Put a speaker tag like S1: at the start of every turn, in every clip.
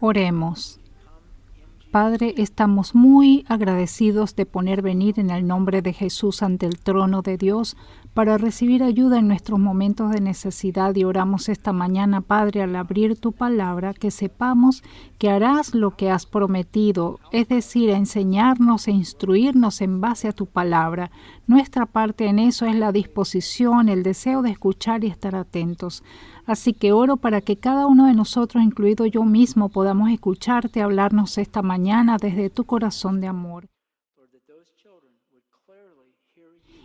S1: Oremos. Padre, estamos muy agradecidos de poder venir en el nombre de Jesús ante el trono de Dios para recibir ayuda en nuestros momentos de necesidad, y oramos esta mañana, Padre, al abrir tu palabra, que sepamos que harás lo que has prometido, es decir, enseñarnos e instruirnos en base a tu palabra. Nuestra parte en eso es la disposición, el deseo de escuchar y estar atentos. Así que oro para que cada uno de nosotros, incluido yo mismo, podamos escucharte hablarnos esta mañana desde tu corazón de amor.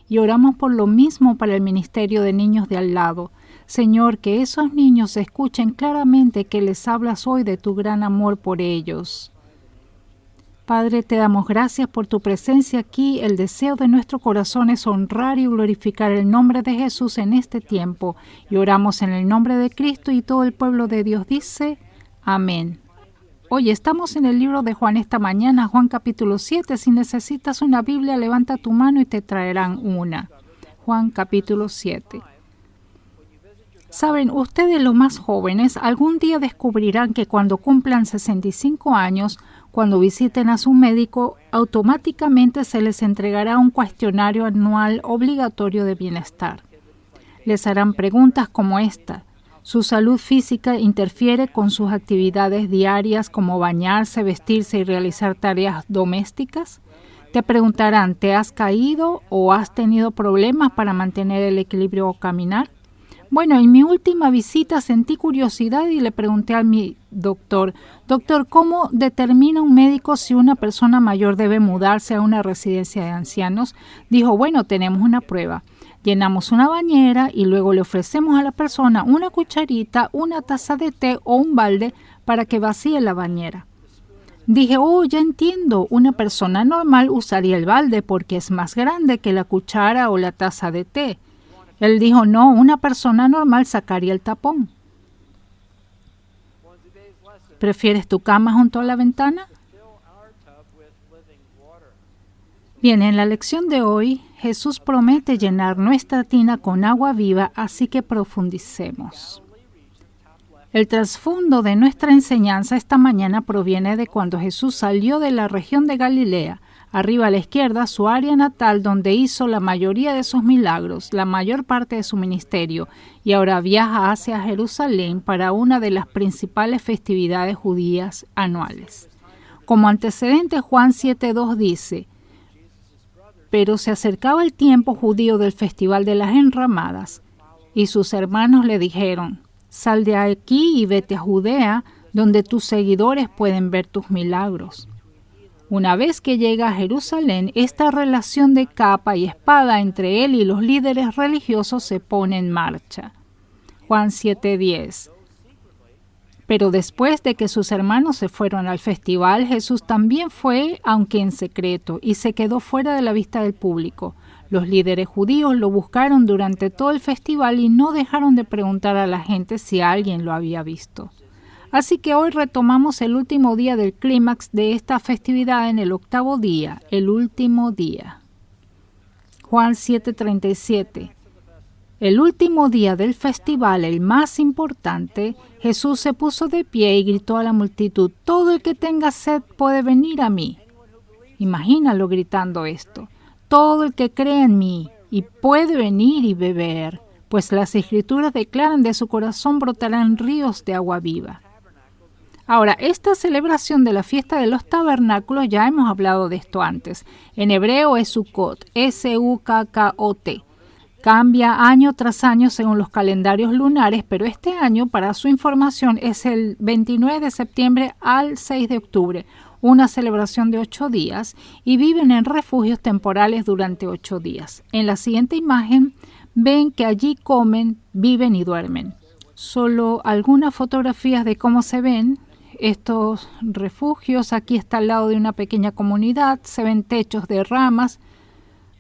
S1: Y oramos por lo mismo para el ministerio de niños de al lado. Señor, que esos niños escuchen claramente que les hablas hoy de tu gran amor por ellos. Padre, te damos gracias por tu presencia aquí. El deseo de nuestro corazón es honrar y glorificar el nombre de Jesús en este tiempo. Y oramos en el nombre de Cristo, y todo el pueblo de Dios dice, amén. Oye, estamos en el libro de Juan esta mañana, Juan capítulo 7. Si necesitas una Biblia, levanta tu mano y te traerán una. Juan capítulo 7. Saben, ustedes los más jóvenes algún día descubrirán que cuando cumplan 65 años, cuando visiten a su médico, automáticamente se les entregará un cuestionario anual obligatorio de bienestar. Les harán preguntas como esta. ¿Su salud física interfiere con sus actividades diarias como bañarse, vestirse y realizar tareas domésticas? Te preguntarán, ¿te has caído o has tenido problemas para mantener el equilibrio o caminar? Bueno, en mi última visita sentí curiosidad y le pregunté a mi doctor, ¿cómo determina un médico si una persona mayor debe mudarse a una residencia de ancianos? Dijo, bueno, tenemos una prueba. Llenamos una bañera y luego le ofrecemos a la persona una cucharita, una taza de té o un balde para que vacíe la bañera. Dije, ya entiendo, una persona normal usaría el balde porque es más grande que la cuchara o la taza de té. Él dijo, no, una persona normal sacaría el tapón. ¿Prefieres tu cama junto a la ventana? Bien, en la lección de hoy, Jesús promete llenar nuestra tina con agua viva, así que profundicemos. El trasfondo de nuestra enseñanza esta mañana proviene de cuando Jesús salió de la región de Galilea, arriba a la izquierda, su área natal, donde hizo la mayoría de sus milagros, la mayor parte de su ministerio, y ahora viaja hacia Jerusalén para una de las principales festividades judías anuales. Como antecedente, Juan 7:2 dice, pero se acercaba el tiempo judío del festival de las enramadas, y sus hermanos le dijeron, sal de aquí y vete a Judea, donde tus seguidores pueden ver tus milagros. Una vez que llega a Jerusalén, esta relación de capa y espada entre él y los líderes religiosos se pone en marcha. Juan 7:10. Pero después de que sus hermanos se fueron al festival, Jesús también fue, aunque en secreto, y se quedó fuera de la vista del público. Los líderes judíos lo buscaron durante todo el festival y no dejaron de preguntar a la gente si alguien lo había visto. Así que hoy retomamos el último día del clímax de esta festividad en el octavo día, el último día. Juan 7:37. El último día del festival, el más importante, Jesús se puso de pie y gritó a la multitud, todo el que tenga sed puede venir a mí. Imagínalo gritando esto, todo el que cree en mí y puede venir y beber, pues las Escrituras declaran de su corazón brotarán ríos de agua viva. Ahora, esta celebración de la fiesta de los tabernáculos, ya hemos hablado de esto antes. En hebreo es Sukkot, S-U-K-K-O-T. Cambia año tras año según los calendarios lunares, pero este año, para su información, es el 29 de septiembre al 6 de octubre, una celebración de 8 días, y viven en refugios temporales durante 8 días. En la siguiente imagen ven que allí comen, viven y duermen. Solo algunas fotografías de cómo se ven estos refugios. Aquí está al lado de una pequeña comunidad, se ven techos de ramas.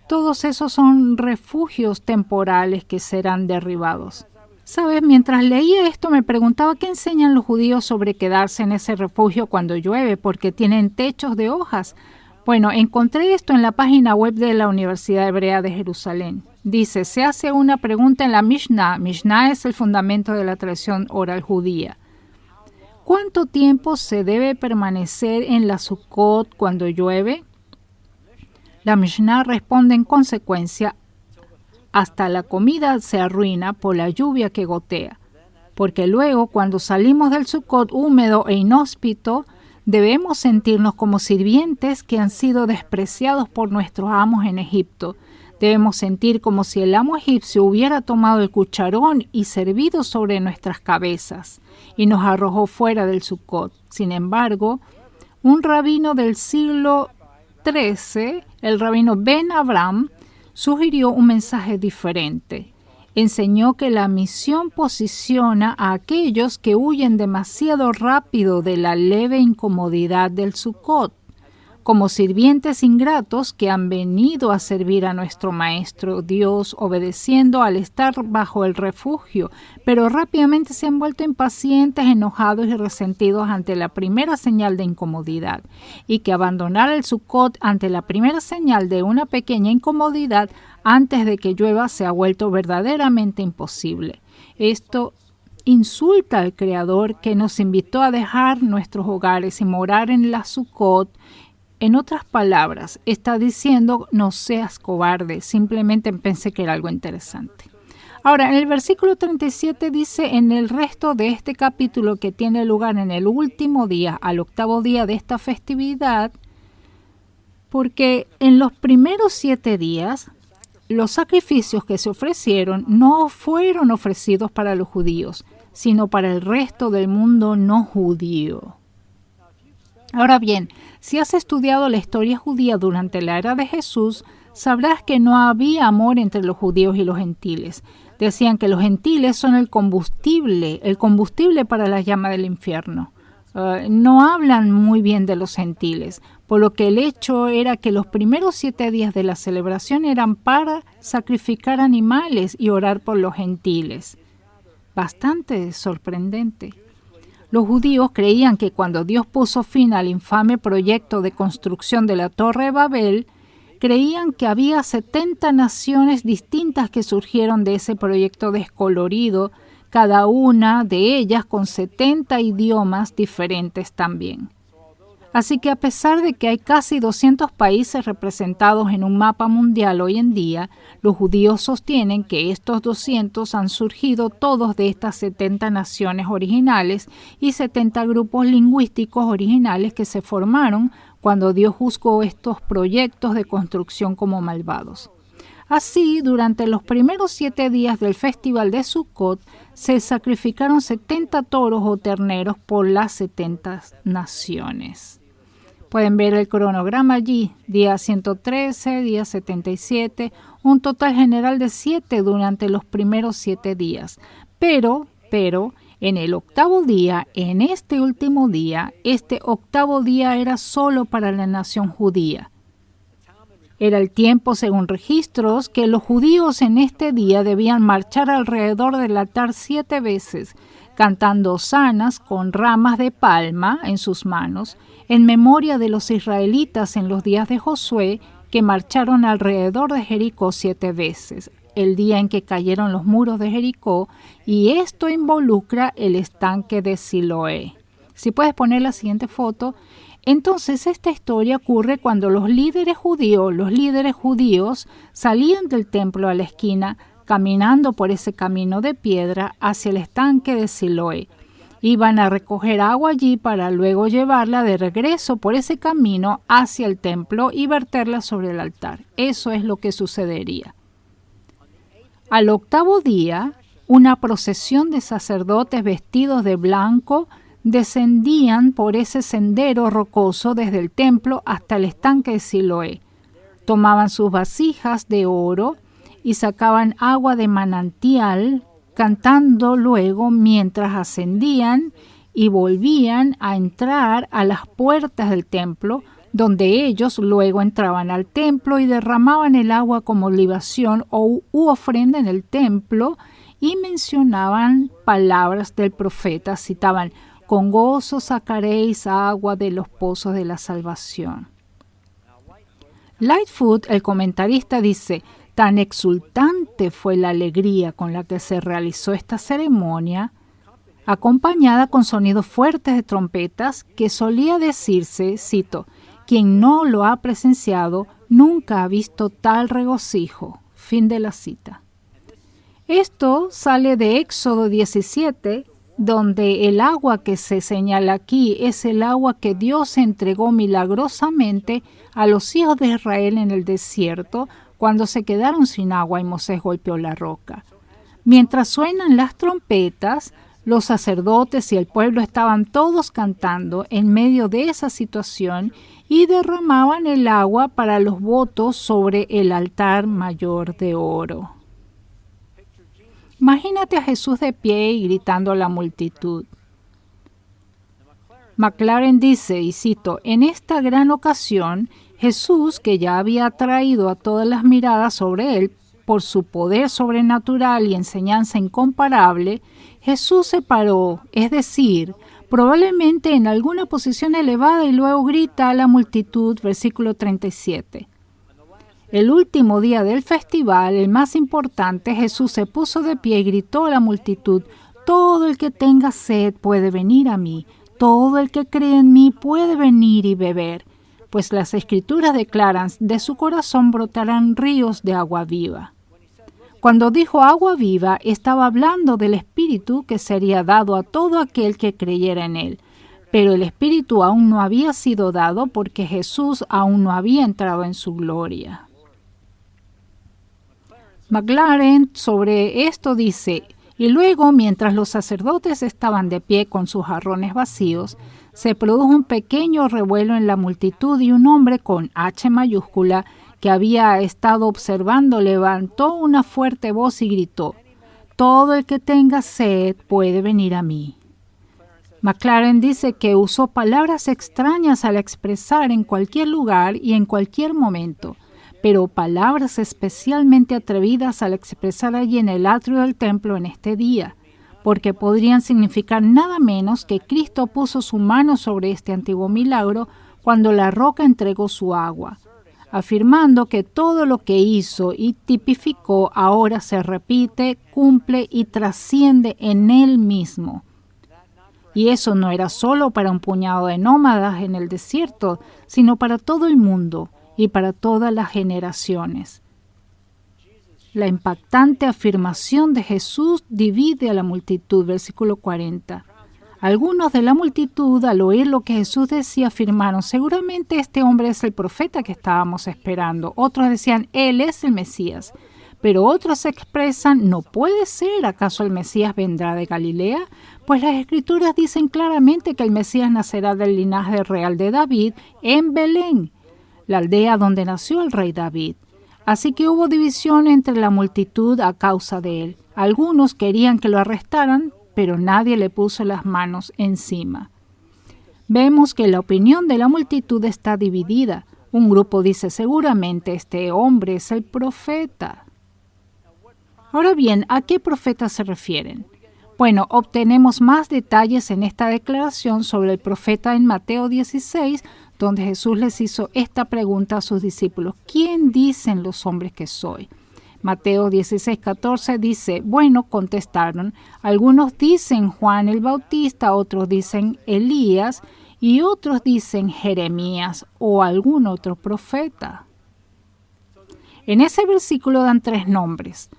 S1: Todos esos son refugios temporales que serán derribados. ¿Sabes? Mientras leía esto me preguntaba qué enseñan los judíos sobre quedarse en ese refugio cuando llueve, porque tienen techos de hojas. Bueno, encontré esto en la página web de la Universidad Hebrea de Jerusalén. Dice, se hace una pregunta en la Mishnah. Mishnah es el fundamento de la tradición oral judía. ¿Cuánto tiempo se debe permanecer en la Sukkot cuando llueve? La Mishnah responde en consecuencia: hasta la comida se arruina por la lluvia que gotea, porque luego cuando salimos del Sukkot húmedo e inhóspito, debemos sentirnos como sirvientes que han sido despreciados por nuestros amos en Egipto. Debemos sentir como si el amo egipcio hubiera tomado el cucharón y servido sobre nuestras cabezas y nos arrojó fuera del Sukkot. Sin embargo, un rabino del siglo XIII, el rabino Ben Abraham, sugirió un mensaje diferente. Enseñó que la misión posiciona a aquellos que huyen demasiado rápido de la leve incomodidad del Sukkot, como sirvientes ingratos que han venido a servir a nuestro Maestro Dios obedeciendo al estar bajo el refugio, pero rápidamente se han vuelto impacientes, enojados y resentidos ante la primera señal de incomodidad, y que abandonar el Sukkot ante la primera señal de una pequeña incomodidad antes de que llueva se ha vuelto verdaderamente imposible. Esto insulta al Creador que nos invitó a dejar nuestros hogares y morar en la Sukkot. En otras palabras, está diciendo: no seas cobarde, simplemente pensé que era algo interesante. Ahora, en el versículo 37 dice: en el resto de este capítulo, que tiene lugar en el último día, al octavo día de esta festividad, porque en los primeros 7 días, los sacrificios que se ofrecieron no fueron ofrecidos para los judíos, sino para el resto del mundo no judío. Ahora bien, si has estudiado la historia judía durante la era de Jesús, sabrás que no había amor entre los judíos y los gentiles. Decían que los gentiles son el combustible para la llama del infierno. No hablan muy bien de los gentiles, por lo que el hecho era que los primeros 7 días de la celebración eran para sacrificar animales y orar por los gentiles. Bastante sorprendente. Los judíos creían que cuando Dios puso fin al infame proyecto de construcción de la Torre de Babel, creían que había 70 naciones distintas que surgieron de ese proyecto descolorido, cada una de ellas con 70 idiomas diferentes también. Así que a pesar de que hay casi 200 países representados en un mapa mundial hoy en día, los judíos sostienen que estos 200 han surgido todos de estas 70 naciones originales y 70 grupos lingüísticos originales que se formaron cuando Dios juzgó estos proyectos de construcción como malvados. Así, durante los primeros 7 días del festival de Sukkot, se sacrificaron 70 toros o terneros por las 70 naciones. Pueden ver el cronograma allí, día 113, día 77, un total general de 7 durante los primeros 7 días. Pero, en el octavo día, en este último día, este octavo día era solo para la nación judía. Era el tiempo, según registros, que los judíos en este día debían marchar alrededor del altar 7 veces, cantando hosanas con ramas de palma en sus manos, en memoria de los israelitas en los días de Josué, que marcharon alrededor de Jericó 7 veces, el día en que cayeron los muros de Jericó, y esto involucra el estanque de Siloé. Si puedes poner la siguiente foto. Entonces, esta historia ocurre cuando los líderes judíos salían del templo a la esquina, caminando por ese camino de piedra hacia el estanque de Siloé. Iban a recoger agua allí para luego llevarla de regreso por ese camino hacia el templo y verterla sobre el altar. Eso es lo que sucedería. Al octavo día, una procesión de sacerdotes vestidos de blanco descendían por ese sendero rocoso desde el templo hasta el estanque de Siloé. Tomaban sus vasijas de oro y sacaban agua de manantial, cantando luego mientras ascendían y volvían a entrar a las puertas del templo, donde ellos luego entraban al templo y derramaban el agua como libación u ofrenda en el templo y mencionaban palabras del profeta, citaban: con gozo sacaréis agua de los pozos de la salvación. Lightfoot, el comentarista, dice: tan exultante fue la alegría con la que se realizó esta ceremonia, acompañada con sonidos fuertes de trompetas que solía decirse, cito, quien no lo ha presenciado nunca ha visto tal regocijo. Fin de la cita. Esto sale de Éxodo 17, donde el agua que se señala aquí es el agua que Dios entregó milagrosamente a los hijos de Israel en el desierto cuando se quedaron sin agua y Moisés golpeó la roca. Mientras suenan las trompetas, los sacerdotes y el pueblo estaban todos cantando en medio de esa situación y derramaban el agua para los votos sobre el altar mayor de oro. Imagínate a Jesús de pie y gritando a la multitud. McLaren dice, y cito, en esta gran ocasión, Jesús, que ya había atraído a todas las miradas sobre él por su poder sobrenatural y enseñanza incomparable, Jesús se paró, es decir, probablemente en alguna posición elevada y luego grita a la multitud, versículo 37. El último día del festival, el más importante, Jesús se puso de pie y gritó a la multitud, todo el que tenga sed puede venir a mí, todo el que cree en mí puede venir y beber, pues las Escrituras declaran, de su corazón brotarán ríos de agua viva. Cuando dijo agua viva, estaba hablando del Espíritu que sería dado a todo aquel que creyera en él. Pero el Espíritu aún no había sido dado porque Jesús aún no había entrado en su gloria. McLaren sobre esto dice, y luego, mientras los sacerdotes estaban de pie con sus jarrones vacíos, se produjo un pequeño revuelo en la multitud y un hombre con H mayúscula que había estado observando levantó una fuerte voz y gritó, todo el que tenga sed puede venir a mí. McLaren dice que usó palabras extrañas al expresar en cualquier lugar y en cualquier momento, pero palabras especialmente atrevidas al expresar allí en el atrio del templo en este día, porque podrían significar nada menos que Cristo puso su mano sobre este antiguo milagro cuando la roca entregó su agua, afirmando que todo lo que hizo y tipificó ahora se repite, cumple y trasciende en él mismo. Y eso no era solo para un puñado de nómadas en el desierto, sino para todo el mundo y para todas las generaciones. La impactante afirmación de Jesús divide a la multitud, versículo 40. Algunos de la multitud, al oír lo que Jesús decía, afirmaron, seguramente este hombre es el profeta que estábamos esperando. Otros decían, él es el Mesías. Pero otros expresan, no puede ser, ¿acaso el Mesías vendrá de Galilea? Pues las Escrituras dicen claramente que el Mesías nacerá del linaje real de David en Belén, la aldea donde nació el rey David. Así que hubo división entre la multitud a causa de él. Algunos querían que lo arrestaran, pero nadie le puso las manos encima. Vemos que la opinión de la multitud está dividida. Un grupo dice, seguramente este hombre es el profeta. Ahora bien, ¿a qué profeta se refieren? Bueno, obtenemos más detalles en esta declaración sobre el profeta en Mateo 16, donde Jesús les hizo esta pregunta a sus discípulos. ¿Quién dicen los hombres que soy? Mateo 16:14 dice, bueno, contestaron, algunos dicen Juan el Bautista, otros dicen Elías y otros dicen Jeremías o algún otro profeta. En ese versículo dan 3 nombres.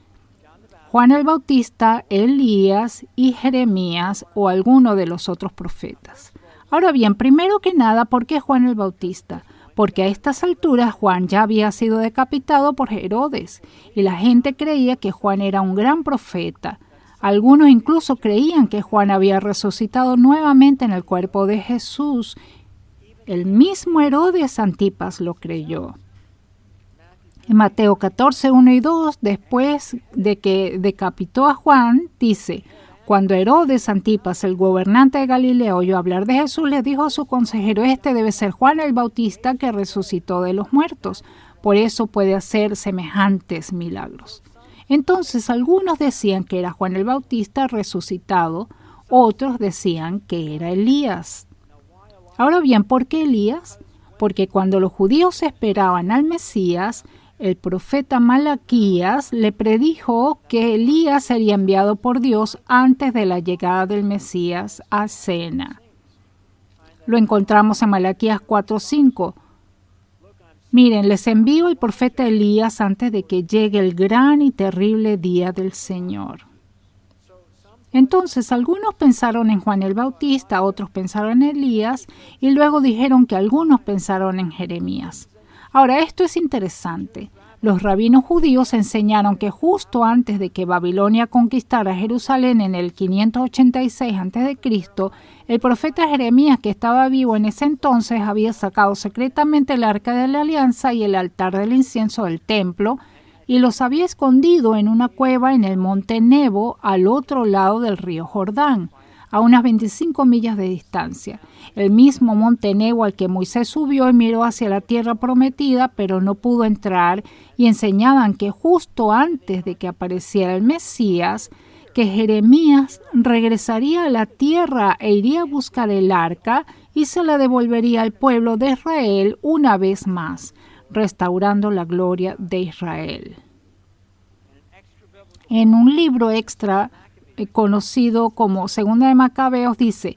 S1: Juan el Bautista, Elías y Jeremías o alguno de los otros profetas. Ahora bien, primero que nada, ¿por qué Juan el Bautista? Porque a estas alturas Juan ya había sido decapitado por Herodes y la gente creía que Juan era un gran profeta. Algunos incluso creían que Juan había resucitado nuevamente en el cuerpo de Jesús. El mismo Herodes Antipas lo creyó. En Mateo 14, 1 y 2, después de que decapitó a Juan, dice, cuando Herodes Antipas, el gobernante de Galilea, oyó hablar de Jesús, le dijo a su consejero, este debe ser Juan el Bautista que resucitó de los muertos, por eso puede hacer semejantes milagros. Entonces algunos decían que era Juan el Bautista resucitado, otros decían que era Elías. Ahora bien, ¿por qué Elías? Porque cuando los judíos esperaban al Mesías, El profeta Malaquías le predijo que Elías sería enviado por Dios antes de la llegada del Mesías a Sena. Lo encontramos en Malaquías 4:5. Miren, les envío el profeta Elías antes de que llegue el gran y terrible día del Señor. Entonces, algunos pensaron en Juan el Bautista, otros pensaron en Elías, y luego dijeron que algunos pensaron en Jeremías. Ahora, esto es interesante. Los rabinos judíos enseñaron que justo antes de que Babilonia conquistara Jerusalén en el 586 a.C., el profeta Jeremías, que estaba vivo en ese entonces, había sacado secretamente el arca de la alianza y el altar del incienso del templo y los había escondido en una cueva en el monte Nebo, al otro lado del río Jordán, a unas 25 millas de distancia. El mismo monte Nebo al que Moisés subió y miró hacia la tierra prometida, pero no pudo entrar, y enseñaban que justo antes de que apareciera el Mesías, que Jeremías regresaría a la tierra e iría a buscar el arca y se la devolvería al pueblo de Israel una vez más, restaurando la gloria de Israel. En un libro extra conocido como Segunda de Macabeos dice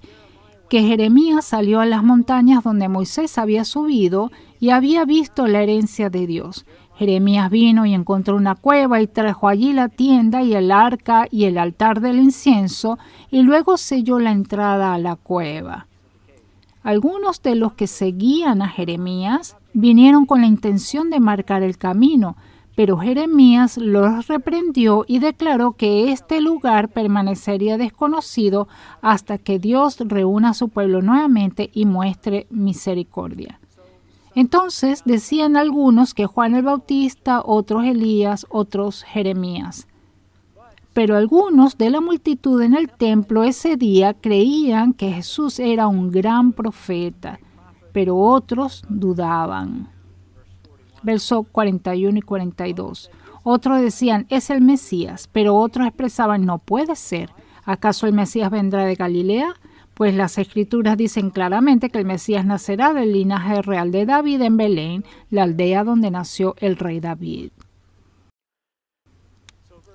S1: que Jeremías salió a las montañas donde Moisés había subido y había visto la herencia de Dios. Jeremías vino y encontró una cueva y trajo allí la tienda y el arca y el altar del incienso y luego selló la entrada a la cueva. Algunos de los que seguían a Jeremías vinieron con la intención de marcar el camino, pero Jeremías los reprendió y declaró que este lugar permanecería desconocido hasta que Dios reúna a su pueblo nuevamente y muestre misericordia. Entonces decían algunos que Juan el Bautista, otros Elías, otros Jeremías. Pero algunos de la multitud en el templo ese día creían que Jesús era un gran profeta, pero otros dudaban. Verso 41 y 42. Otros decían, es el Mesías, pero otros expresaban, no puede ser. ¿Acaso el Mesías vendrá de Galilea? Pues las Escrituras dicen claramente que el Mesías nacerá del linaje real de David en Belén, la aldea donde nació el rey David.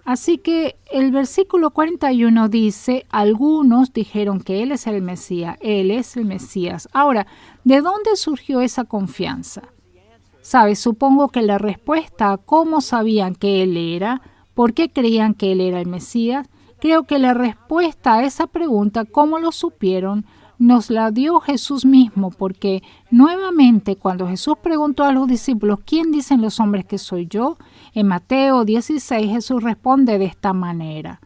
S1: Así que el versículo 41 dice, algunos dijeron que Él es el Mesías, Él es el Mesías. Ahora, ¿de dónde surgió esa confianza? ¿Sabes? Supongo que la respuesta a cómo sabían que Él era, por qué creían que Él era el Mesías, creo que la respuesta a esa pregunta, ¿cómo lo supieron?, nos la dio Jesús mismo, porque nuevamente cuando Jesús preguntó a los discípulos, ¿quién dicen los hombres que soy yo?, en Mateo 16 Jesús responde de esta manera.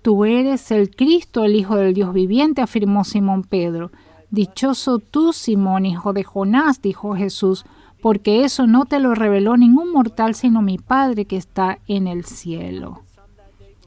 S1: Tú eres el Cristo, el Hijo del Dios viviente, afirmó Simón Pedro. Dichoso tú, Simón, hijo de Jonás, dijo Jesús, porque eso no te lo reveló ningún mortal, sino mi Padre que está en el cielo.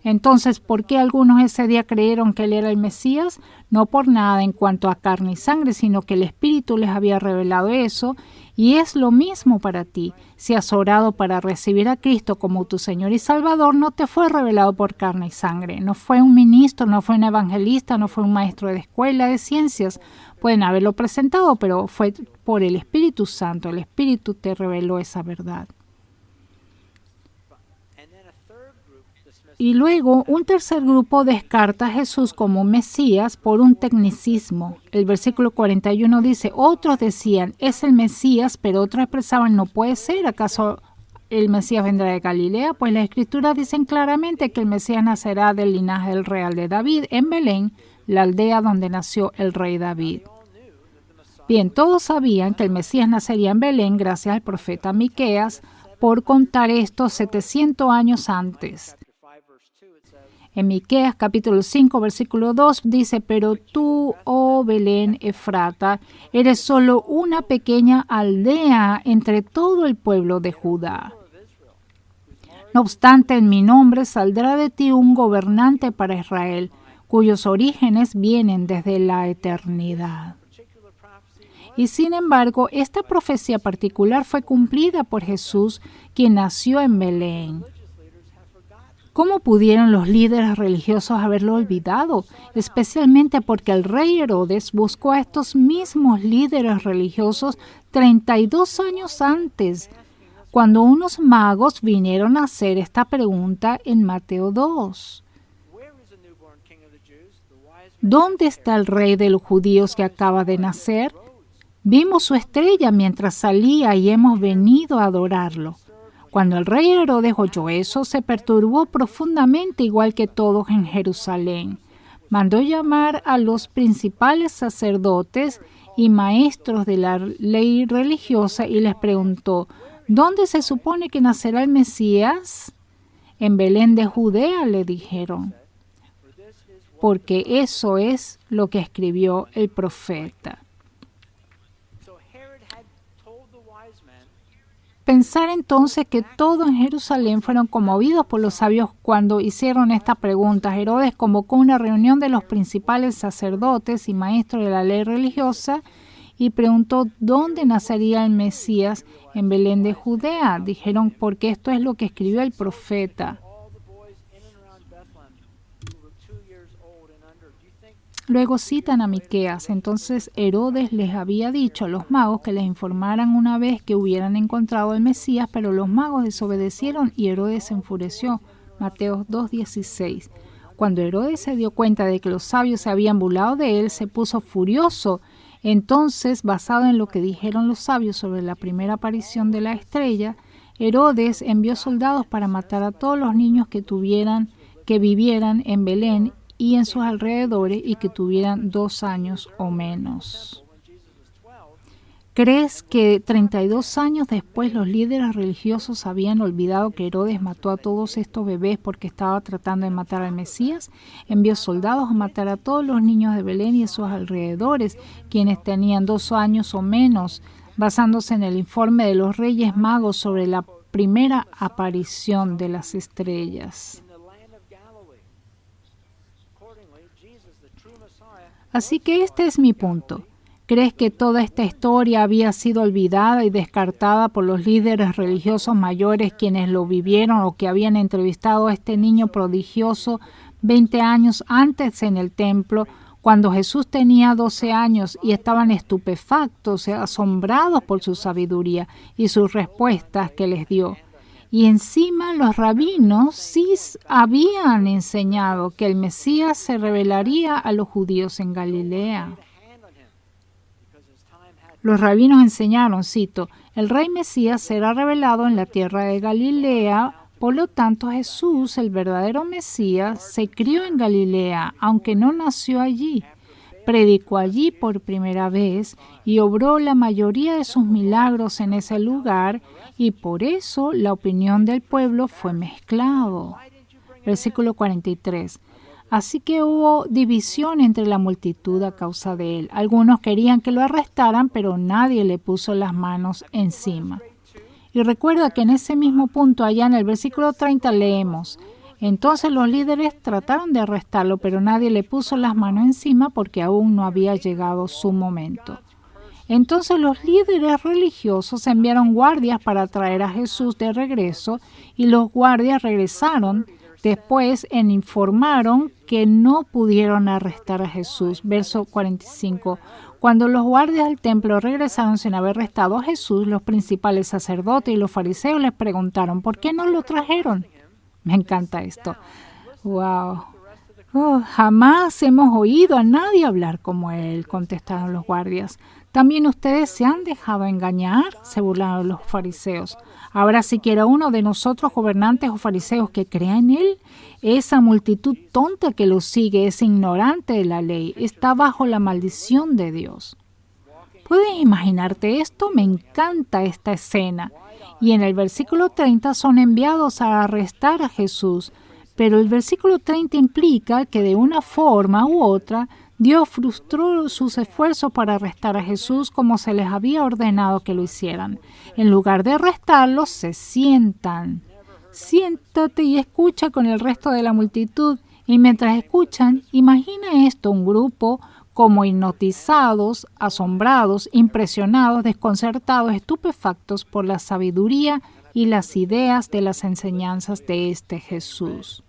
S1: Entonces, ¿por qué algunos ese día creyeron que Él era el Mesías? No por nada en cuanto a carne y sangre, sino que el Espíritu les había revelado eso. Y es lo mismo para ti. Si has orado para recibir a Cristo como tu Señor y Salvador, no te fue revelado por carne y sangre. No fue un ministro, no fue un evangelista, no fue un maestro de escuela de ciencias. Pueden haberlo presentado, pero fue por el Espíritu Santo. El Espíritu te reveló esa verdad. Y luego un tercer grupo descarta a Jesús como Mesías por un tecnicismo. El versículo 41 dice, otros decían, es el Mesías, pero otros expresaban, no puede ser, ¿acaso el Mesías vendrá de Galilea? Pues las Escrituras dicen claramente que el Mesías nacerá del linaje del real de David en Belén, la aldea donde nació el rey David. Bien, todos sabían que el Mesías nacería en Belén gracias al profeta Miqueas por contar esto 700 años antes. En Miqueas capítulo 5 versículo 2 dice, pero tú, oh Belén Efrata, eres solo una pequeña aldea entre todo el pueblo de Judá. No obstante, en mi nombre saldrá de ti un gobernante para Israel, cuyos orígenes vienen desde la eternidad. Y sin embargo, esta profecía particular fue cumplida por Jesús, quien nació en Belén. ¿Cómo pudieron los líderes religiosos haberlo olvidado? Especialmente porque el rey Herodes buscó a estos mismos líderes religiosos 32 años antes, cuando unos magos vinieron a hacer esta pregunta en Mateo 2. ¿Dónde está el rey de los judíos que acaba de nacer? Vimos su estrella mientras salía y hemos venido a adorarlo. Cuando el rey Herodes oyó eso, se perturbó profundamente, igual que todos en Jerusalén. Mandó llamar a los principales sacerdotes y maestros de la ley religiosa y les preguntó: ¿dónde se supone que nacerá el Mesías? En Belén de Judea, le dijeron, porque eso es lo que escribió el profeta. Pensar entonces que todos en Jerusalén fueron conmovidos por los sabios cuando hicieron esta pregunta. Herodes convocó una reunión de los principales sacerdotes y maestros de la ley religiosa y preguntó dónde nacería el Mesías. En Belén de Judea. Dijeron, porque esto es lo que escribió el profeta. Luego citan a Miqueas. Entonces Herodes les había dicho a los magos que les informaran una vez que hubieran encontrado al Mesías, pero los magos desobedecieron y Herodes se enfureció. Mateo 2:16. Cuando Herodes se dio cuenta de que los sabios se habían burlado de él, se puso furioso. Entonces, basado en lo que dijeron los sabios sobre la primera aparición de la estrella, Herodes envió soldados para matar a todos los niños que vivieran en Belén y en sus alrededores y que tuvieran 2 años o menos. ¿Crees que 32 años después los líderes religiosos habían olvidado que Herodes mató a todos estos bebés porque estaba tratando de matar al Mesías? Envió soldados a matar a todos los niños de Belén y de sus alrededores, quienes tenían 2 años o menos, basándose en el informe de los Reyes Magos sobre la primera aparición de las estrellas. Así que este es mi punto. ¿Crees que toda esta historia había sido olvidada y descartada por los líderes religiosos mayores quienes lo vivieron o que habían entrevistado a este niño prodigioso 20 años antes en el templo, cuando Jesús tenía 12 años y estaban estupefactos, asombrados por su sabiduría y sus respuestas que les dio? Y encima los rabinos sí habían enseñado que el Mesías se revelaría a los judíos en Galilea. Los rabinos enseñaron, cito, el rey Mesías será revelado en la tierra de Galilea. Por lo tanto, Jesús, el verdadero Mesías, se crió en Galilea, aunque no nació allí. Predicó allí por primera vez y obró la mayoría de sus milagros en ese lugar, y por eso la opinión del pueblo fue mezclado. Versículo 43. Así que hubo división entre la multitud a causa de él. Algunos querían que lo arrestaran, pero nadie le puso las manos encima. Y recuerda que en ese mismo punto, allá en el versículo 30, leemos: entonces los líderes trataron de arrestarlo, pero nadie le puso las manos encima porque aún no había llegado su momento. Entonces los líderes religiosos enviaron guardias para traer a Jesús de regreso, y los guardias regresaron después e informaron que no pudieron arrestar a Jesús. Verso 45. Cuando los guardias del templo regresaron sin haber arrestado a Jesús, los principales sacerdotes y los fariseos les preguntaron, ¿por qué no lo trajeron? Me encanta esto. ¡Wow! Jamás hemos oído a nadie hablar como él, contestaron los guardias. ¿También ustedes se han dejado engañar?, se burlaron los fariseos. ¿Habrá siquiera uno de nosotros, gobernantes o fariseos, que crea en él? Esa multitud tonta que lo sigue es ignorante de la ley, está bajo la maldición de Dios. ¿Puedes imaginarte esto? Me encanta esta escena. Y en el versículo 30 son enviados a arrestar a Jesús. Pero el versículo 30 implica que de una forma u otra Dios frustró sus esfuerzos para arrestar a Jesús como se les había ordenado que lo hicieran. En lugar de arrestarlo, se sientan. Siéntate y escucha con el resto de la multitud. Y mientras escuchan, imagina esto, un grupo como hipnotizados, asombrados, impresionados, desconcertados, estupefactos por la sabiduría y las ideas de las enseñanzas de este Jesús.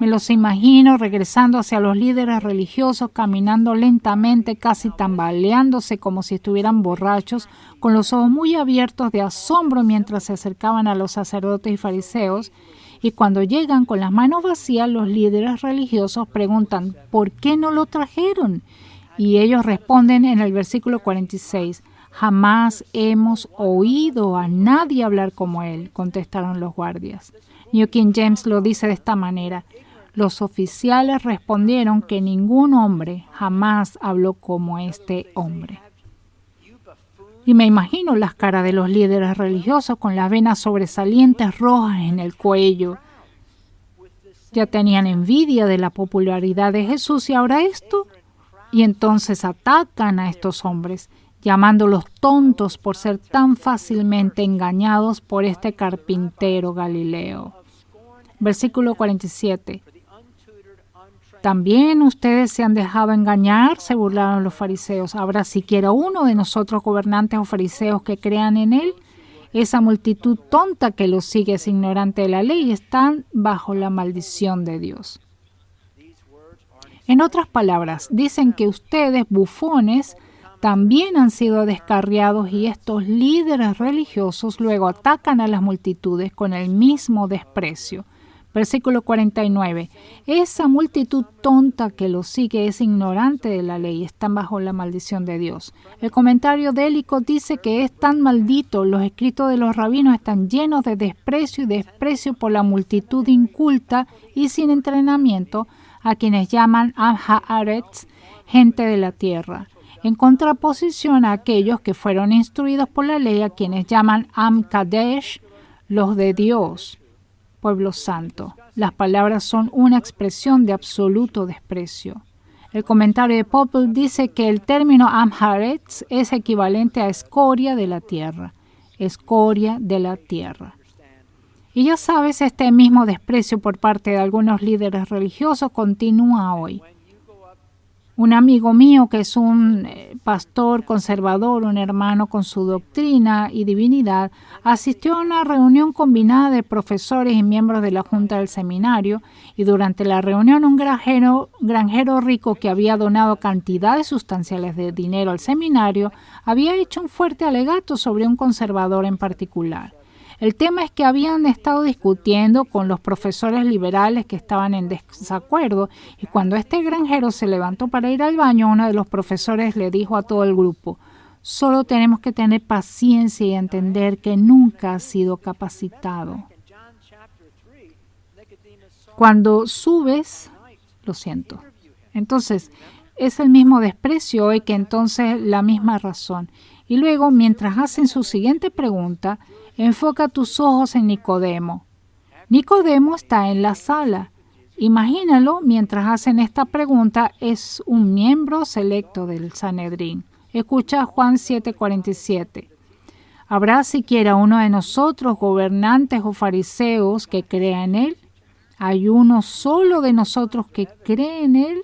S1: Me los imagino regresando hacia los líderes religiosos, caminando lentamente, casi tambaleándose como si estuvieran borrachos, con los ojos muy abiertos de asombro mientras se acercaban a los sacerdotes y fariseos. Y cuando llegan con las manos vacías, los líderes religiosos preguntan, ¿por qué no lo trajeron? Y ellos responden en el versículo 46, jamás hemos oído a nadie hablar como él, contestaron los guardias. New King James lo dice de esta manera. Los oficiales respondieron que ningún hombre jamás habló como este hombre. Y me imagino las caras de los líderes religiosos con las venas sobresalientes rojas en el cuello. Ya tenían envidia de la popularidad de Jesús y ahora esto. Y entonces atacan a estos hombres, llamándolos tontos por ser tan fácilmente engañados por este carpintero Galileo. Versículo 47. También ustedes se han dejado engañar, se burlaron los fariseos. ¿Habrá siquiera uno de nosotros gobernantes o fariseos que crean en él? Esa multitud tonta que lo sigue es ignorante de la ley y están bajo la maldición de Dios. En otras palabras, dicen que ustedes, bufones, también han sido descarriados y estos líderes religiosos luego atacan a las multitudes con el mismo desprecio. Versículo 49. Esa multitud tonta que lo sigue es ignorante de la ley, están bajo la maldición de Dios. El comentario de Ellicott dice que es tan maldito, los escritos de los rabinos están llenos de desprecio y desprecio por la multitud inculta y sin entrenamiento, a quienes llaman Am Haaretz, gente de la tierra, en contraposición a aquellos que fueron instruidos por la ley, a quienes llaman Am Kadesh, los de Dios, pueblo santo. Las palabras son una expresión de absoluto desprecio. El comentario de Popple dice que el término Am Haaretz es equivalente a escoria de la tierra. Escoria de la tierra. Y ya sabes, este mismo desprecio por parte de algunos líderes religiosos continúa hoy. Un amigo mío que es un pastor conservador, un hermano con su doctrina y divinidad, asistió a una reunión combinada de profesores y miembros de la junta del seminario y durante la reunión un granjero rico que había donado cantidades sustanciales de dinero al seminario había hecho un fuerte alegato sobre un conservador en particular. El tema es que habían estado discutiendo con los profesores liberales que estaban en desacuerdo y cuando este granjero se levantó para ir al baño, uno de los profesores le dijo a todo el grupo, solo tenemos que tener paciencia y entender que nunca ha sido capacitado. Cuando subes, lo siento. Entonces, es el mismo desprecio hoy que entonces la misma razón. Y luego, mientras hacen su siguiente pregunta, enfoca tus ojos en Nicodemo. Nicodemo está en la sala. Imagínalo, mientras hacen esta pregunta, es un miembro selecto del Sanedrín. Escucha Juan 7:47. ¿Habrá siquiera uno de nosotros, gobernantes o fariseos, que crea en él? ¿Hay uno solo de nosotros que cree en él?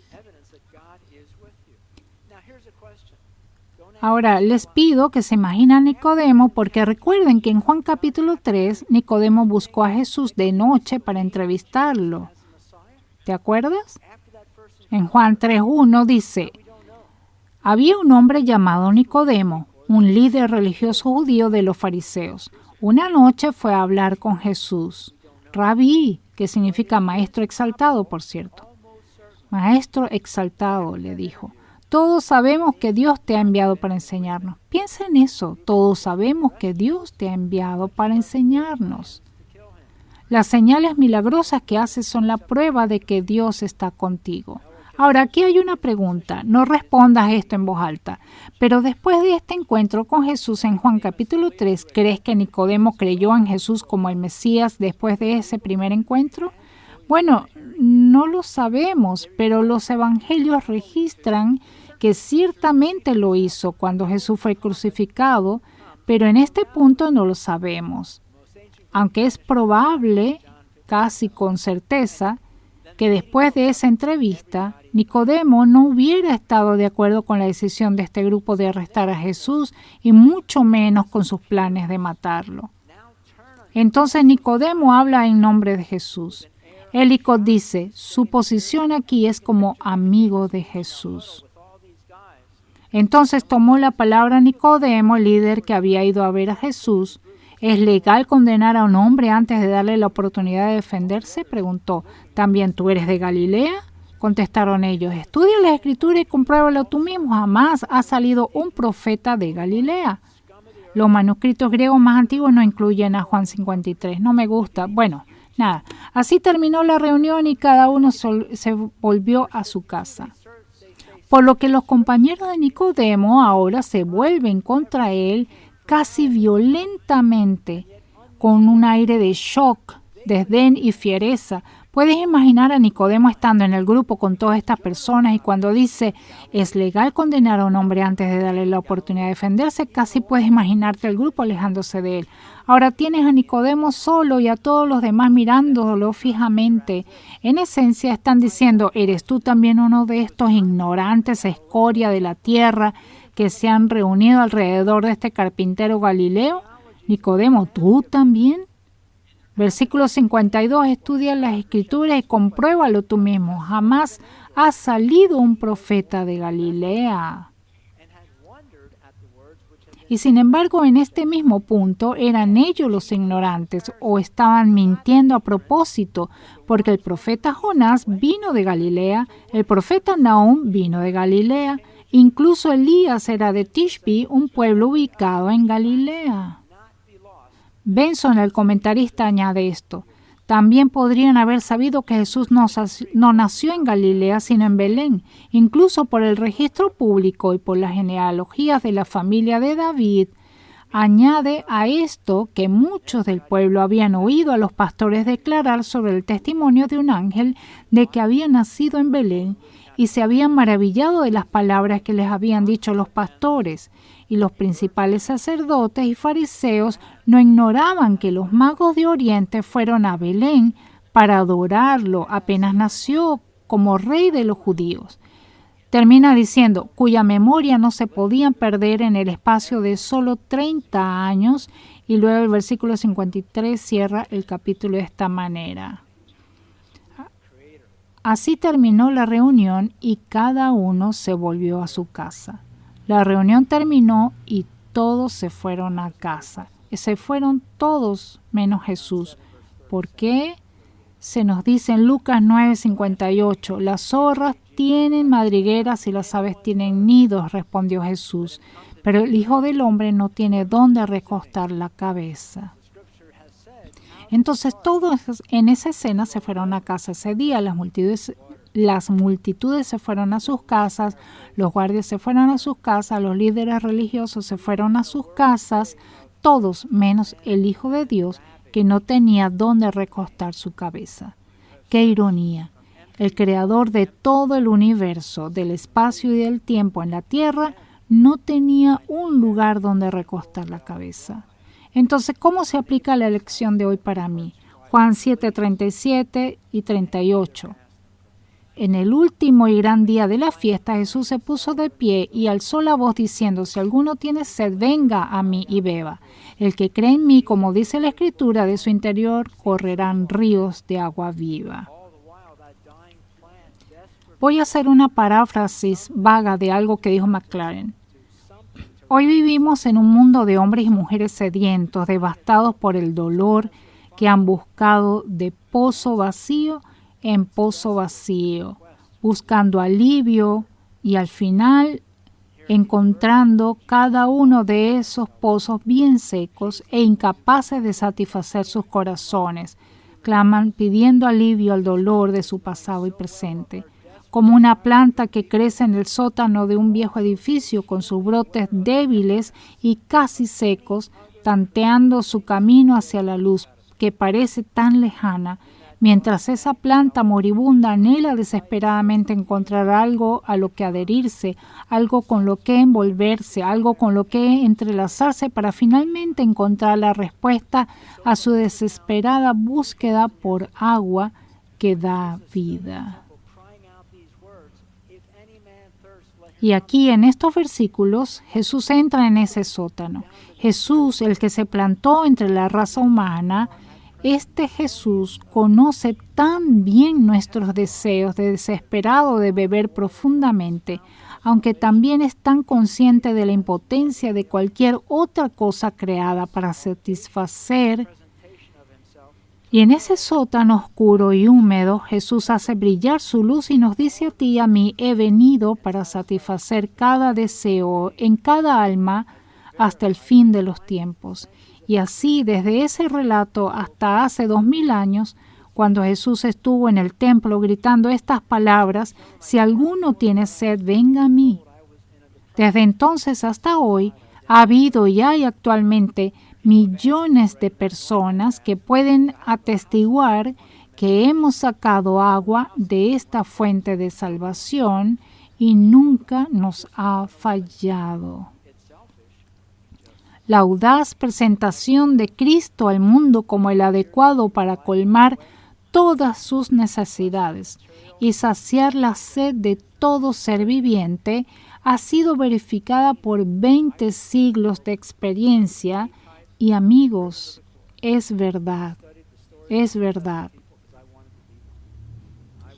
S1: Ahora, les pido que se imaginen a Nicodemo porque recuerden que en Juan capítulo 3, Nicodemo buscó a Jesús de noche para entrevistarlo. ¿Te acuerdas? En Juan 3:1 dice, había un hombre llamado Nicodemo, un líder religioso judío de los fariseos. Una noche fue a hablar con Jesús. Rabí, que significa maestro exaltado, por cierto. Maestro exaltado, le dijo. Todos sabemos que Dios te ha enviado para enseñarnos. Piensa en eso. Todos sabemos que Dios te ha enviado para enseñarnos. Las señales milagrosas que haces son la prueba de que Dios está contigo. Ahora, aquí hay una pregunta. No respondas esto en voz alta. Pero después de este encuentro con Jesús en Juan capítulo 3, ¿crees que Nicodemo creyó en Jesús como el Mesías después de ese primer encuentro? Bueno, no lo sabemos, pero los evangelios registran que ciertamente lo hizo cuando Jesús fue crucificado, pero en este punto no lo sabemos. Aunque es probable, casi con certeza, que después de esa entrevista, Nicodemo no hubiera estado de acuerdo con la decisión de este grupo de arrestar a Jesús y mucho menos con sus planes de matarlo. Entonces Nicodemo habla en nombre de Jesús. Ellicott dice, su posición aquí es como amigo de Jesús. Entonces tomó la palabra Nicodemo, el líder que había ido a ver a Jesús. ¿Es legal condenar a un hombre antes de darle la oportunidad de defenderse?, preguntó. ¿También tú eres de Galilea? Contestaron ellos. Estudia la Escritura y compruébalo tú mismo. Jamás ha salido un profeta de Galilea. Los manuscritos griegos más antiguos no incluyen a Juan 53. No me gusta. Bueno, nada. Así terminó la reunión y cada uno se volvió a su casa. Por lo que los compañeros de Nicodemo ahora se vuelven contra él casi violentamente, con un aire de shock, desdén y fiereza. Puedes imaginar a Nicodemo estando en el grupo con todas estas personas y cuando dice, ¿es legal condenar a un hombre antes de darle la oportunidad de defenderse? Casi puedes imaginarte el grupo alejándose de él. Ahora tienes a Nicodemo solo y a todos los demás mirándolo fijamente. En esencia están diciendo, ¿eres tú también uno de estos ignorantes, escoria de la tierra, que se han reunido alrededor de este carpintero Galileo? Nicodemo, ¿tú también? Versículo 52, estudia las Escrituras y compruébalo tú mismo. Jamás ha salido un profeta de Galilea. Y sin embargo, en este mismo punto, eran ellos los ignorantes o estaban mintiendo a propósito, porque el profeta Jonás vino de Galilea, el profeta Nahum vino de Galilea, incluso Elías era de Tishbi, un pueblo ubicado en Galilea. Benson, el comentarista, añade esto. También podrían haber sabido que Jesús no nació en Galilea, sino en Belén, incluso por el registro público y por las genealogías de la familia de David. Añade a esto que muchos del pueblo habían oído a los pastores declarar sobre el testimonio de un ángel de que había nacido en Belén y se habían maravillado de las palabras que les habían dicho los pastores. Y los principales sacerdotes y fariseos no ignoraban que los magos de Oriente fueron a Belén para adorarlo apenas nació como rey de los judíos. Termina diciendo, cuya memoria no se podían perder en el espacio de solo 30 años, y luego el versículo 53 cierra el capítulo de esta manera. Así terminó la reunión y cada uno se volvió a su casa. La reunión terminó y todos se fueron a casa. Se fueron todos menos Jesús. ¿Por qué? Se nos dice en Lucas 9:58, las zorras tienen madrigueras y las aves tienen nidos, respondió Jesús, pero el Hijo del Hombre no tiene dónde recostar la cabeza. Entonces todos en esa escena se fueron a casa ese día. Las multitudes se fueron a sus casas, los guardias se fueron a sus casas, los líderes religiosos se fueron a sus casas, todos menos el Hijo de Dios, que no tenía dónde recostar su cabeza. ¡Qué ironía! El creador de todo el universo, del espacio y del tiempo en la tierra, no tenía un lugar donde recostar la cabeza. Entonces, ¿cómo se aplica la lección de hoy para mí? Juan 7:37 y 38. En el último y gran día de la fiesta, Jesús se puso de pie y alzó la voz diciendo, si alguno tiene sed, venga a mí y beba. El que cree en mí, como dice la Escritura, de su interior correrán ríos de agua viva. Voy a hacer una paráfrasis vaga de algo que dijo McLaren. Hoy vivimos en un mundo de hombres y mujeres sedientos, devastados por el dolor, que han buscado de pozo vacío en pozo vacío, buscando alivio y al final encontrando cada uno de esos pozos bien secos e incapaces de satisfacer sus corazones. Claman pidiendo alivio al dolor de su pasado y presente, como una planta que crece en el sótano de un viejo edificio con sus brotes débiles y casi secos, tanteando su camino hacia la luz que parece tan lejana, mientras esa planta moribunda anhela desesperadamente encontrar algo a lo que adherirse, algo con lo que envolverse, algo con lo que entrelazarse para finalmente encontrar la respuesta a su desesperada búsqueda por agua que da vida. Y aquí en estos versículos Jesús entra en ese sótano. Jesús, el que se plantó entre la raza humana, Este Jesús conoce tan bien nuestros deseos de desesperado de beber profundamente, aunque también es tan consciente de la impotencia de cualquier otra cosa creada para satisfacer. Y en ese sótano oscuro y húmedo, Jesús hace brillar su luz y nos dice a ti y a mí, he venido para satisfacer cada deseo en cada alma hasta el fin de los tiempos. Y así, desde ese relato hasta hace 2000 años, cuando Jesús estuvo en el templo gritando estas palabras, si alguno tiene sed, venga a mí. Desde entonces hasta hoy, ha habido y hay actualmente millones de personas que pueden atestiguar que hemos sacado agua de esta fuente de salvación y nunca nos ha fallado. La audaz presentación de Cristo al mundo como el adecuado para colmar todas sus necesidades y saciar la sed de todo ser viviente ha sido verificada por 20 siglos de experiencia y amigos, es verdad, es verdad.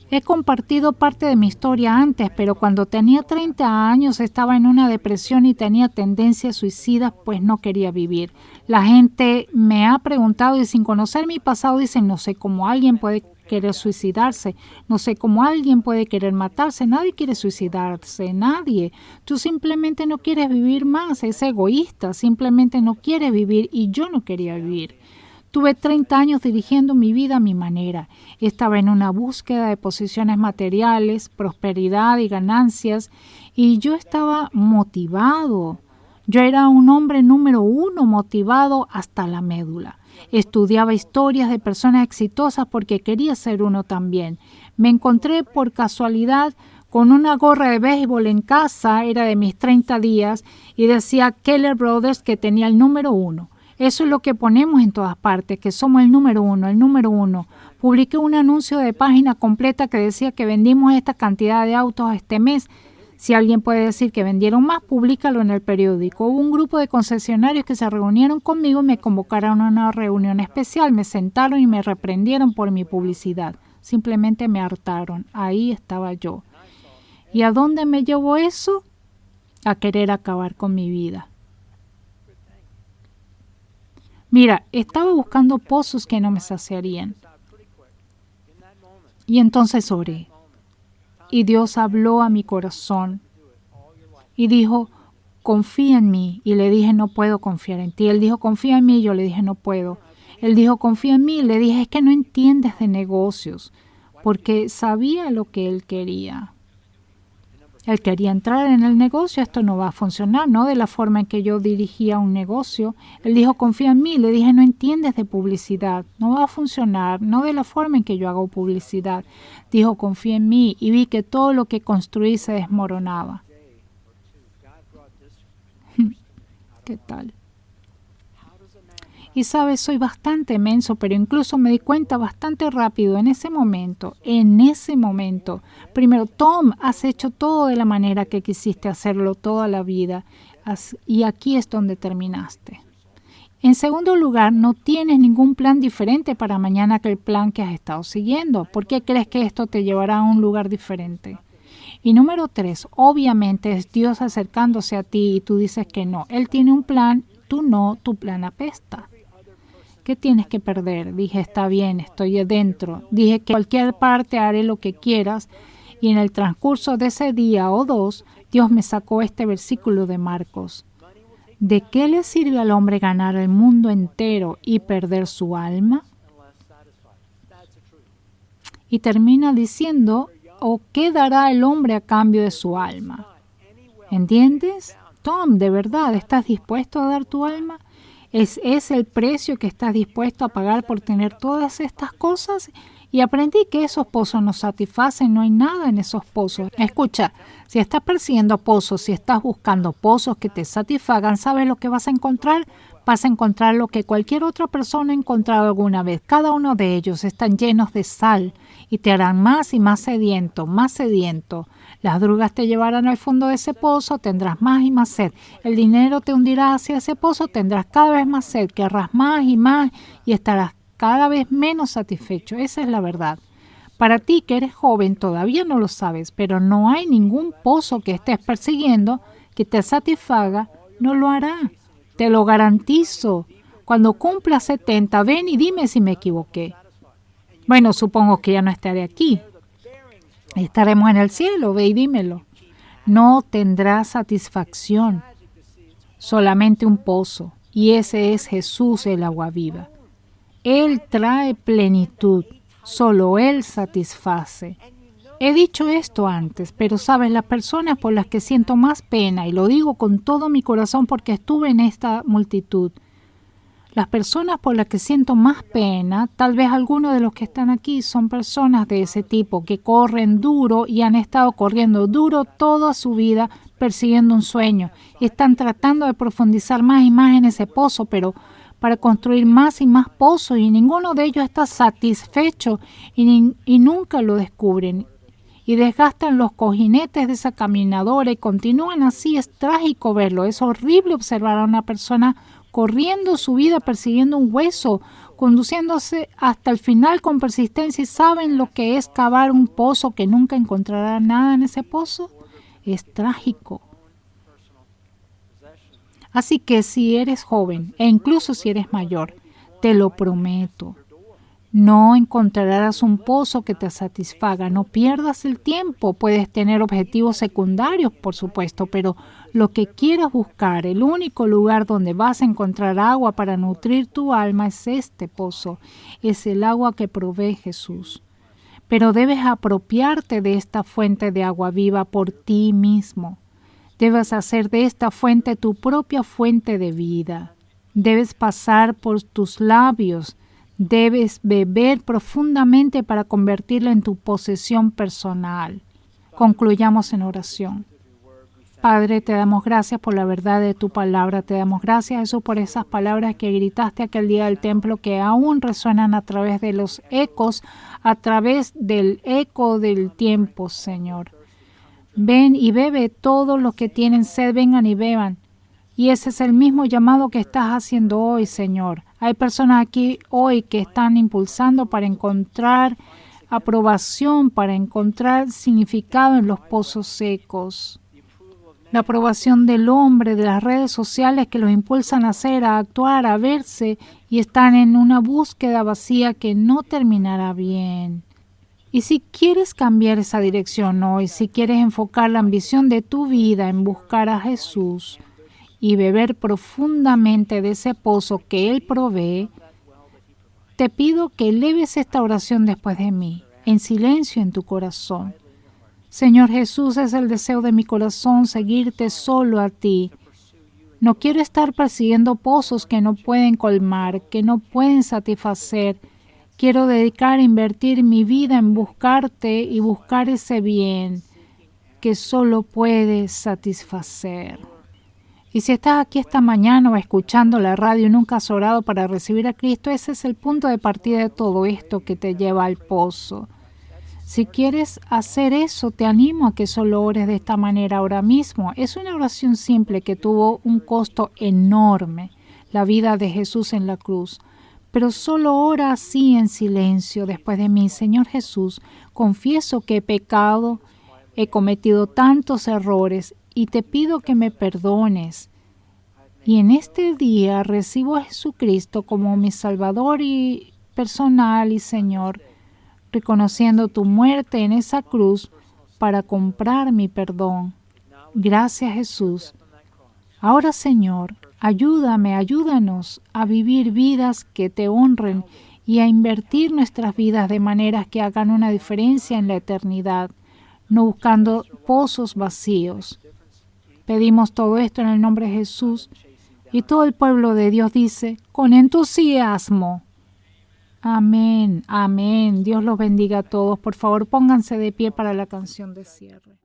S1: He compartido parte de mi historia antes, pero cuando tenía 30 años estaba en una depresión y tenía tendencias suicidas, pues no quería vivir. La gente me ha preguntado y sin conocer mi pasado dicen, no sé cómo alguien puede querer suicidarse, no sé cómo alguien puede querer matarse, nadie quiere suicidarse, nadie. Tú simplemente no quieres vivir más, es egoísta, simplemente no quieres vivir y yo no quería vivir. Tuve 30 años dirigiendo mi vida a mi manera. Estaba en una búsqueda de posiciones materiales, prosperidad y ganancias, y yo estaba motivado. Yo era un hombre número 1 motivado hasta la médula. Estudiaba historias de personas exitosas porque quería ser uno también. Me encontré por casualidad con una gorra de béisbol en casa, era de mis 30 días, y decía Keller Brothers que tenía el número 1. Eso es lo que ponemos en todas partes, que somos el número 1, el número 1. Publiqué un anuncio de página completa que decía que vendimos esta cantidad de autos este mes. Si alguien puede decir que vendieron más, públicalo en el periódico. Hubo un grupo de concesionarios que se reunieron conmigo y me convocaron a una reunión especial. Me sentaron y me reprendieron por mi publicidad. Simplemente me hartaron. Ahí estaba yo. ¿Y a dónde me llevó eso? A querer acabar con mi vida. Mira, estaba buscando pozos que no me saciarían. Y entonces oré. Y Dios habló a mi corazón. Y dijo, confía en mí. Y le dije, no puedo confiar en ti. Él dijo, confía en mí. Y yo le dije, no puedo. Él dijo, confía en mí. Y le dije, es que no entiendes de negocios. Porque sabía lo que él quería. Él quería entrar en el negocio, esto no va a funcionar, no de la forma en que yo dirigía un negocio. Él dijo, confía en mí. Le dije, no entiendes de publicidad, no va a funcionar, no de la forma en que yo hago publicidad. Dijo, confía en mí, y vi que todo lo que construí se desmoronaba. ¿Qué tal? Y sabes, soy bastante menso, pero incluso me di cuenta bastante rápido en ese momento. Primero, Tom, has hecho todo de la manera que quisiste hacerlo toda la vida. Y aquí es donde terminaste. En segundo lugar, no tienes ningún plan diferente para mañana que el plan que has estado siguiendo. ¿Por qué crees que esto te llevará a un lugar diferente? Y número 3, obviamente es Dios acercándose a ti y tú dices que no. Él tiene un plan, tú no, tu plan apesta. ¿Qué tienes que perder? Dije, está bien, estoy adentro. Dije que en cualquier parte haré lo que quieras. Y en el transcurso de ese día o dos, Dios me sacó este versículo de Marcos. ¿De qué le sirve al hombre ganar el mundo entero y perder su alma? Y termina diciendo, ¿o qué dará el hombre a cambio de su alma? ¿Entiendes? Tom, ¿de verdad estás dispuesto a dar tu alma? ¿Es el precio que estás dispuesto a pagar por tener todas estas cosas? Y aprendí que esos pozos nos satisfacen, no hay nada en esos pozos. Escucha, si estás persiguiendo pozos, si estás buscando pozos que te satisfagan, ¿sabes lo que vas a encontrar? Vas a encontrar lo que cualquier otra persona ha encontrado alguna vez. Cada uno de ellos están llenos de sal y te harán más y más sediento, más sediento. Las drogas te llevarán al fondo de ese pozo, tendrás más y más sed. El dinero te hundirá hacia ese pozo, tendrás cada vez más sed, querrás más y estarás cada vez menos satisfecho. Esa es la verdad. Para ti que eres joven todavía no lo sabes, pero no hay ningún pozo que estés persiguiendo que te satisfaga, no lo hará. Te lo garantizo. Cuando cumplas 70, ven y dime si me equivoqué. Bueno, supongo que ya no estaré aquí. Estaremos en el cielo, ve y dímelo. No tendrás satisfacción, solamente un pozo, y ese es Jesús, el agua viva. Él trae plenitud, solo Él satisface. He dicho esto antes, pero sabes, las personas por las que siento más pena, y lo digo con todo mi corazón porque estuve en esta multitud, las personas por las que siento más pena, tal vez algunos de los que están aquí son personas de ese tipo, que corren duro y han estado corriendo duro toda su vida persiguiendo un sueño. Están tratando de profundizar más y más en ese pozo, pero para construir más y más pozos, y ninguno de ellos está satisfecho y nunca lo descubren. Y desgastan los cojinetes de esa caminadora y continúan así. Es trágico verlo, es horrible observar a una persona corriendo su vida persiguiendo un hueso, conduciéndose hasta el final con persistencia. ¿Y saben lo que es cavar un pozo que nunca encontrará nada en ese pozo? Es trágico. Así que si eres joven e incluso si eres mayor, te lo prometo, no encontrarás un pozo que te satisfaga. No pierdas el tiempo. Puedes tener objetivos secundarios, por supuesto, pero lo que quieras buscar, el único lugar donde vas a encontrar agua para nutrir tu alma es este pozo. Es el agua que provee Jesús. Pero debes apropiarte de esta fuente de agua viva por ti mismo. Debes hacer de esta fuente tu propia fuente de vida. Debes pasar por tus labios. Debes beber profundamente para convertirla en tu posesión personal. Concluyamos en oración. Padre, te damos gracias por la verdad de tu palabra. Te damos gracias, Jesús, por esas palabras que gritaste aquel día del templo, que aún resuenan a través de los ecos, a través del eco del tiempo, Señor. Ven y bebe, todos los que tienen sed, vengan y beban. Y ese es el mismo llamado que estás haciendo hoy, Señor. Hay personas aquí hoy que están impulsando para encontrar aprobación, para encontrar significado en los pozos secos. La aprobación del hombre, de las redes sociales que los impulsan a hacer, a actuar, a verse, y están en una búsqueda vacía que no terminará bien. Y si quieres cambiar esa dirección hoy, si quieres enfocar la ambición de tu vida en buscar a Jesús y beber profundamente de ese pozo que Él provee, te pido que eleves esta oración después de mí, en silencio en tu corazón. Señor Jesús, es el deseo de mi corazón seguirte solo a ti. No quiero estar persiguiendo pozos que no pueden colmar, que no pueden satisfacer. Quiero dedicar e invertir mi vida en buscarte y buscar ese bien que solo puede satisfacer. Y si estás aquí esta mañana o escuchando la radio y nunca has orado para recibir a Cristo, ese es el punto de partida de todo esto que te lleva al pozo. Si quieres hacer eso, te animo a que solo ores de esta manera ahora mismo. Es una oración simple que tuvo un costo enorme, la vida de Jesús en la cruz. Pero solo ora así en silencio después de mí. Señor Jesús, confieso que he pecado, he cometido tantos errores y te pido que me perdones. Y en este día recibo a Jesucristo como mi Salvador y personal y Señor, reconociendo tu muerte en esa cruz para comprar mi perdón. Gracias, Jesús. Ahora, Señor, ayúdanos a vivir vidas que te honren y a invertir nuestras vidas de maneras que hagan una diferencia en la eternidad, no buscando pozos vacíos. Pedimos todo esto en el nombre de Jesús, y todo el pueblo de Dios dice, con entusiasmo. Amén, amén. Dios los bendiga a todos. Por favor, pónganse de pie para la canción de cierre.